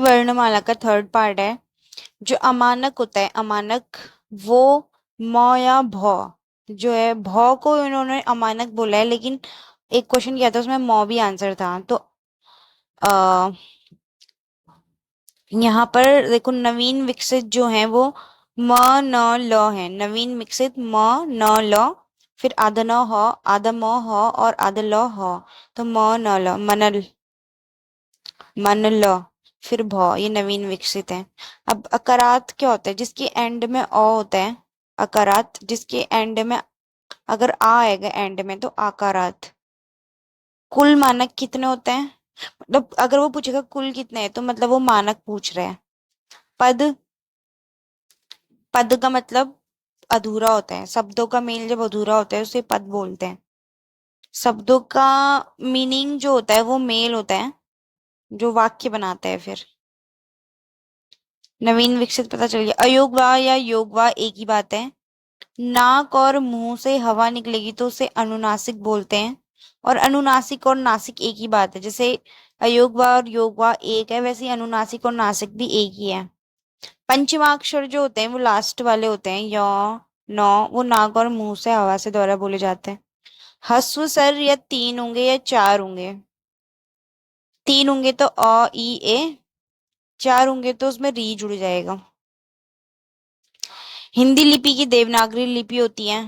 वर्णमाला का third part है। जो अमानक होता है, अमानक, वो म या भौ, जो है भौ को इन्होंने अमानक बोला है, लेकिन एक क्वेश्चन किया था उसमें म भी आंसर था। तो आ, यहाँ पर देखो नवीन विकसित जो है वो म न ल है। नवीन विकसित म न ल, फिर आधा न ह, आधा म ह और आधा ल ह। तो म न ल मनल, मन ल, फिर भ, ये नवीन विकसित है। अब अकारात क्या होता है? जिसके एंड में अ होता है। अकारात जिसके एंड में अगर आ आएगा एंड में तो आकारात। कुल मानक कितने होते हैं? मतलब अगर वो पूछेगा कुल कितने हैं तो मतलब वो मानक पूछ रहे हैं। पद, पद का मतलब अधूरा होता है। शब्दों का मेल जब अधूरा होता है उसे पद बोलते हैं। शब्दों का मीनिंग जो होता है वो मेल होता है, जो वाक्य बनाता है फिर। नवीन विकसित पता चल गया। अयोगवा या योगवा एक ही बात है। नाक और मुंह से हवा निकलेगी तो उसे अनुनासिक बोलते हैं। और अनुनासिक और नासिक एक ही बात है। जैसे अयोगवा और योगवा एक है, वैसे ही अनुनासिक और नासिक भी एक ही है। पंचमाक्षर जो होते हैं वो लास्ट वाले होते हैं। यो, नौ, वो नाक और मुंह से हवा से द्वारा बोले जाते हैं। हस्व सर या तीन होंगे या चार होंगे? तीन होंगे तो अ ई ए, चार होंगे तो उसमें री जुड़ जाएगा। हिंदी लिपि की देवनागरी लिपि होती है।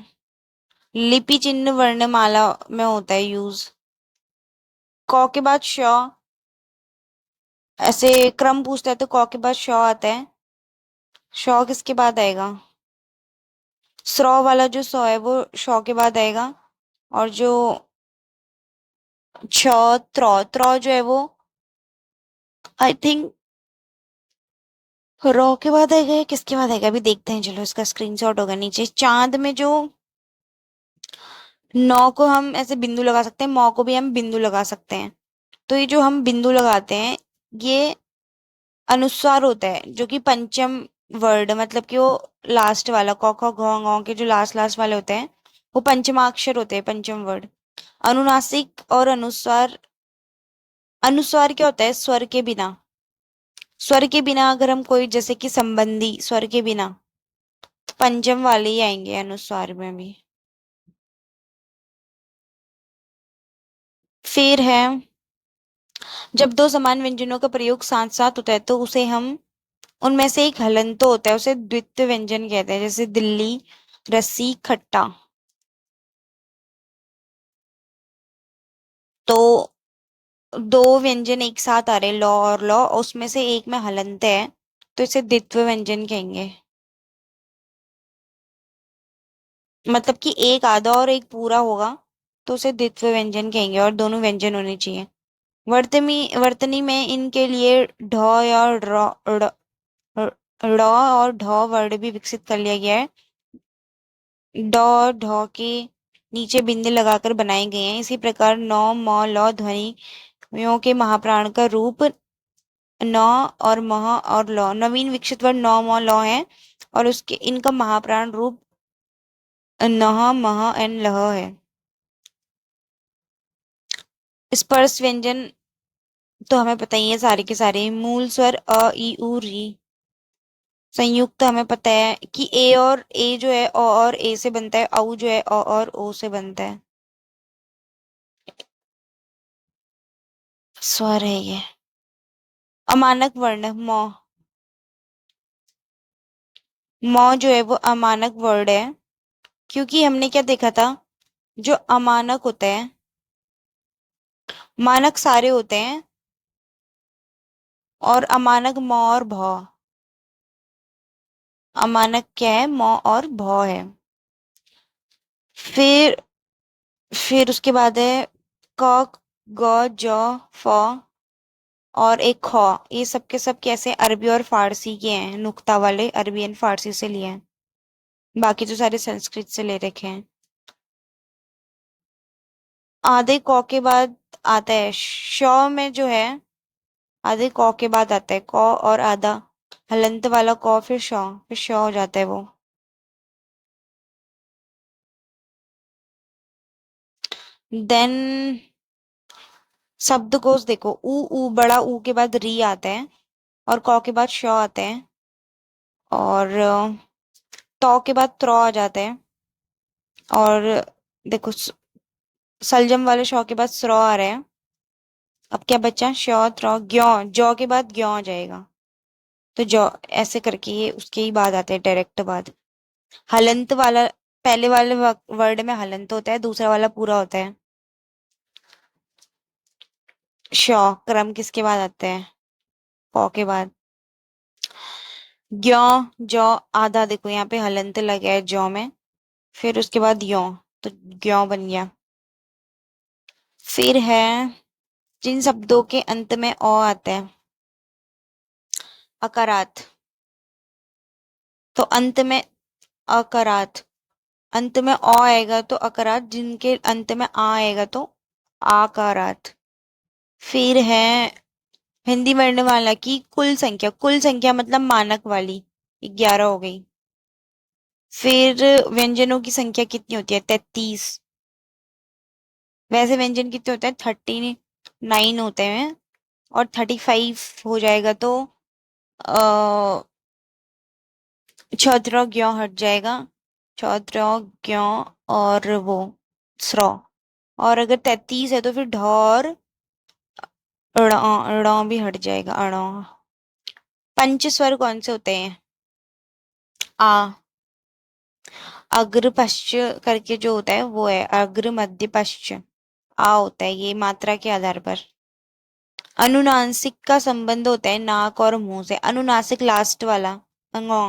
लिपि चिन्ह वर्णमाला में होता है यूज। क के बाद श, ऐसे क्रम पूछता है तो क के बाद श आता है। श किसके बाद आएगा? स्र वाला जो स है वो श के बाद आएगा। और जो छ, त्र, त्र जो है वो आई थिंक र के बाद आएगा या किसके बाद आएगा, अभी देखते हैं। चलो इसका स्क्रीनशॉट होगा नीचे। चांद में जो नौ को हम ऐसे बिंदु लगा सकते हैं, मौ को भी हम बिंदु लगा सकते हैं। तो ये जो हम बिंदु लगाते हैं ये अनुस्वार होता है, जो कि पंचम वर्ड, मतलब कि वो लास्ट वाला क ख ग घ के जो लास्ट लास्ट वाले होते हैं वो पंचमाक्षर होते हैं, पंचम वर्ड। अनुनासिक और अनुस्वार, अनुस्वार क्या होता है? स्वर के बिना। स्वर के बिना अगर हम कोई जैसे कि संबंधी स्वर के बिना, तो पंचम वाले ही आएंगे अनुस्वार में भी। फिर है, जब दो समान व्यंजनों का प्रयोग साथ साथ होता है तो उसे हम, उनमें से एक हलंत होता है उसे द्वित्व व्यंजन कहते हैं। जैसे दिल्ली, रस्सी, खट्टा। तो दो व्यंजन एक साथ आ रहे, लौ और लौ, उसमें से एक में हलंत है तो इसे द्वित्व व्यंजन कहेंगे। मतलब कि एक आधा और एक पूरा होगा तो उसे द्वित्व व्यंजन कहेंगे, और दोनों व्यंजन होने चाहिए। वर्तनी में इनके लिए ढ या ड़ और ढ वर्ड भी विकसित कर लिया गया है। ड और ढ के नीचे बिंदु लगाकर बनाए गए हैं। इसी प्रकार नौ, म, लौ ध्वनियों के महाप्राण का रूप न और मह और लौ। नवीन विकसित वर्ड नौ, म, लौ है, और उसके इनका महाप्राण रूप नह, मह एंड लह है। स्पर्श व्यंजन तो हमें पता ही है सारे के सारे। मूल स्वर अ ई उ री। संयुक्त हमें पता है कि ए और ए जो है अ और ए से बनता है, औ जो है अ और ओ से बनता है। स्वर है ये। अमानक वर्ण म, म जो है वो अमानक वर्ड है, क्योंकि हमने क्या देखा था? जो अमानक होता है, मानक सारे होते हैं, और अमानक म और भ। अमानक क्या है? म और भ है। फिर फिर उसके बाद है क, ग, ज, फ और एक ख। ये सब के सब कैसे अरबी और फारसी के हैं, नुक्ता वाले अरबी एंड फारसी से लिए हैं। बाकी तो सारे संस्कृत से ले रखे हैं। आधे क के बाद आता है श में जो है, आधे क के बाद आता है क और आधा हलंत वाला क, फिर श हो जाता है वो। देन शब्दकोश देखो, ऊ ऊ बड़ा ऊ के बाद री आता है। और कौ के बाद श आते हैं। और तौ के बाद त्रौ आ जाते हैं। और देखो सलजम वाले श के बाद स्रौ आ रहे हैं। अब क्या बचा, श त्र ग्यों, जौ के बाद ग्यों आ जाएगा। तो जौ, ऐसे करके ये उसके ही बाद आते हैं, डायरेक्ट बाद। हलंत वाला, पहले वाले वर्ड में हलंत होता है, दूसरा वाला पूरा होता है। श क्रम किसके बाद आते हैं, कौ के बाद। ग्यों जौ, आधा देखो यहाँ पे हलंत लगा है जौ में। फिर उसके बाद यों, तो ग्यों बन गया। फिर है जिन शब्दों के अंत में ओ आता है, अकारात। तो अंत में अकारात, अंत में ओ आएगा तो अकारात, जिनके अंत में आ आएगा तो आकारात। फिर है हिंदी वर्णमाला की कुल संख्या, कुल संख्या मतलब मानक वाली, 11 हो गई। फिर व्यंजनों की संख्या कितनी होती है, 33। वैसे व्यंजन कितने होते हैं, 39 होते हैं। और 35 हो जाएगा तो अः छद्र ज्ञ हट जाएगा। छद्र ज्ञ और वो स्र। और अगर 33 है तो फिर ढौर ड़, ड़ भी हट जाएगा, अण। पंच स्वर कौन से होते हैं, आ, अग्र पश्च करके जो होता है वो है अग्र मध्य पश्च, आ होता है ये मात्रा के आधार पर। अनुनासिक का संबंध होता है नाक और मुंह से, अनुनासिक लास्ट वाला, अंगो।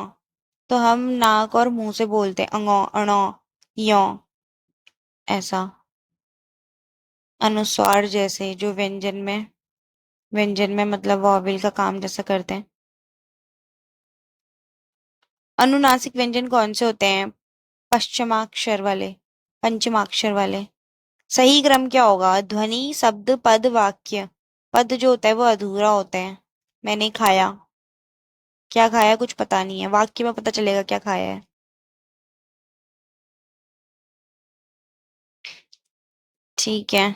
तो हम नाक और मुंह से बोलते हैं, अंगो अणो यो, ऐसा। अनुस्वार जैसे जो व्यंजन में मतलब वॉवेल का काम जैसा करते हैं। अनुनासिक व्यंजन कौन से होते हैं, पश्चिमाक्षर वाले, पंचमाक्षर वाले। सही क्रम क्या होगा, ध्वनि शब्द पद वाक्य। पद जो होता है वो अधूरा होता है, मैंने खाया, क्या खाया कुछ पता नहीं है, वाक्य में पता चलेगा क्या खाया है। ठीक है।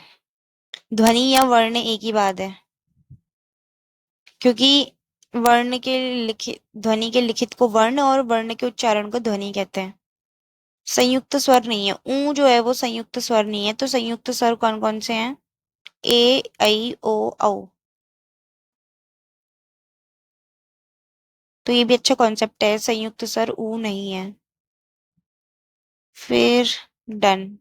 ध्वनि या वर्ण एक ही बात है, क्योंकि वर्ण के लिखित, ध्वनि के लिखित को वर्ण और वर्ण के उच्चारण को ध्वनि कहते हैं। संयुक्त स्वर नहीं है, ऊ जो है वो संयुक्त स्वर नहीं है। तो संयुक्त स्वर कौन कौन से हैं, ए ऐ ओ औ। तो ये भी अच्छा कॉन्सेप्ट है, संयुक्त स्वर ऊ नहीं है। फिर डन।